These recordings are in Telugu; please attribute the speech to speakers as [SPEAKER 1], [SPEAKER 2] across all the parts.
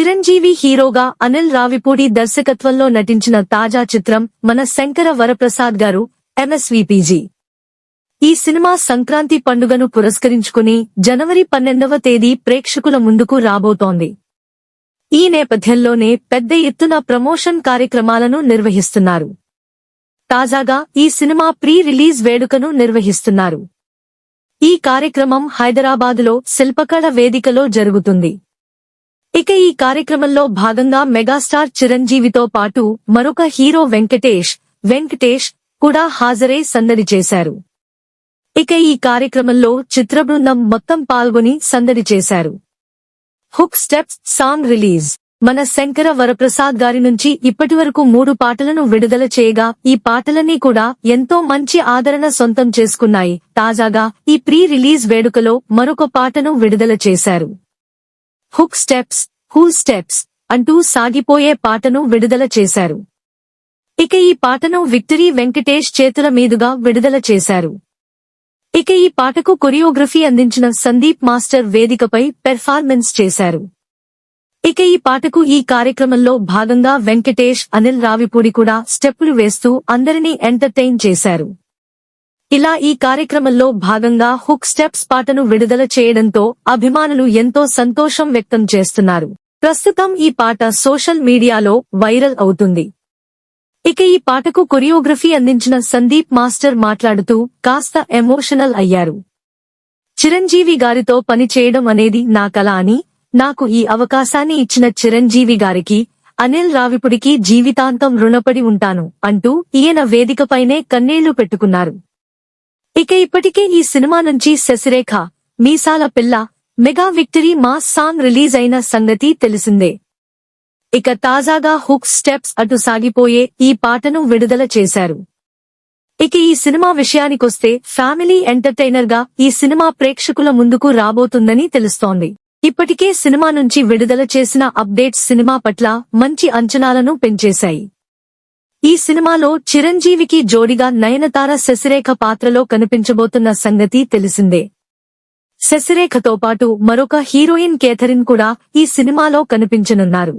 [SPEAKER 1] చిరంజీవి హీరోగా అనిల్ రావిపూడి దర్శకత్వంలో నటించిన తాజా చిత్రం మన శంకర వరప్రసాద్ గారు ఎంఎస్వీపీజీ. ఈ సినిమా సంక్రాంతి పండుగను పురస్కరించుకుని జనవరి 12వ తేదీ ప్రేక్షకుల ముందుకు రాబోతోంది. ఈ నేపథ్యంలోనే పెద్ద ఎత్తున ప్రమోషన్ కార్యక్రమాలను నిర్వహిస్తున్నారు. తాజాగా ఈ సినిమా ప్రీ రిలీజ్ వేడుకను నిర్వహిస్తున్నారు. ఈ కార్యక్రమం హైదరాబాదులో శిల్పకళ వేదికలో జరుగుతుంది. ఇక ఈ కార్యక్రమంలో భాగంగా మెగాస్టార్ చిరంజీవితో పాటు మరొక హీరో వెంకటేష్ కూడా హాజరై సందడి చేశారు. ఇక ఈ కార్యక్రమంలో చిత్రబృందం మొత్తం పాల్గొని సందడి చేశారు. Hook steps song release. మన శంకర వరప్రసాద్ గారి నుంచి ఇప్పటివరకు 3 పాటలను విడుదల చేయగా ఈ పాటలన్నీ కూడా ఎంతో మంచి ఆదరణ సొంతం చేసుకున్నాయి. తాజాగా ఈ ప్రీ రిలీజ్ వేడుకలో మరొక పాటను విడుదల చేశారు. హుక్ స్టెప్స్ అంటూ సాగిపోయే పాటను విడుదల చేశారు. ఇక ఈ పాటను విక్టరీ వెంకటేష్ చేతుల మీదుగా విడుదల చేశారు. ఇక ఈ పాటకు కొరియోగ్రఫీ అందించిన సందీప్ మాస్టర్ వేదికపై పెర్ఫార్మెన్స్ చేశారు. ఇక ఈ పాటకు ఈ కార్యక్రమంలో భాగంగా వెంకటేష్, అనిల్ రావిపూడి కూడా స్టెప్పులు వేస్తూ అందరినీ ఎంటర్టైన్ చేశారు. ఇలా ఈ కార్యక్రమంలో భాగంగా హుక్ స్టెప్స్ పాటను విడుదల చేయడంతో అభిమానులు ఎంతో సంతోషం వ్యక్తం చేస్తున్నారు. ప్రస్తుతం ఈ పాట సోషల్ మీడియాలో వైరల్ అవుతుంది. ఇక ఈ పాటకు కొరియోగ్రఫీ అందించిన సందీప్ మాస్టర్ మాట్లాడుతూ కాస్త ఎమోషనల్ అయ్యారు. చిరంజీవి గారితో పని చేయడం అనేది నా కల అని, నాకు ఈ అవకాశాన్ని ఇచ్చిన చిరంజీవి గారికి, అనిల్ రావిపూడికి జీవితాంతం రుణపడి ఉంటాను అంటూ ఈయన వేదికపైనే కన్నీళ్లు పెట్టుకున్నారు. ఇక ఇప్పటికే ఈ సినిమా నుంచి శశిరేఖ, మీసాల పిల్ల, mega victory mass song release అయిన సంగతి తెలిసిందే. ఇక తాజాగా హుక్ స్టెప్స్ అటు సాగిపోయే ఈ పాటను విడుదల చేశారు. ఇక ఈ సినిమా విషయానికొస్తే ఫ్యామిలీ ఎంటర్టైనర్ గా ఈ సినిమా ప్రేక్షకుల ముందుకు రాబోతుందని తెలుస్తోంది. ఇప్పటికే సినిమా నుంచి విడుదల చేసిన అప్డేట్స్ సినిమా పట్ల మంచి అంచనాలను పెంచేశాయి. ఈ సినిమాలో చిరంజీవికి జోడిగా నయనతార శశిరేఖ పాత్రలో కనిపించబోతున్న సంగతి తెలిసిందే. శశిరేఖతో పాటు మరొక హీరోయిన్ కేథరిన్ కూడా ఈ సినిమాలో కనిపించనున్నారు.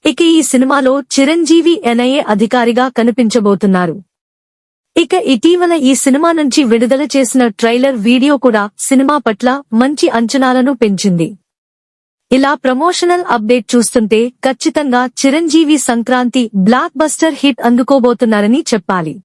[SPEAKER 1] ఇక ఈ సినిమాలో చిరంజీవి ఎన్ఐఏ అధికారిగా కనిపించబోతున్నారు. ఇక ఇటీవల ఈ సినిమా నుంచి విడుదల చేసిన ట్రైలర్ వీడియో కూడా సినిమా పట్ల మంచి అంచనాలను పెంచింది. ఇలా ప్రమోషనల్ అప్డేట్ చూస్తుంటే ఖచ్చితంగా Chiranjeevi Sankranti blockbuster hit అందుకోబోతున్నారని చెప్పాలి.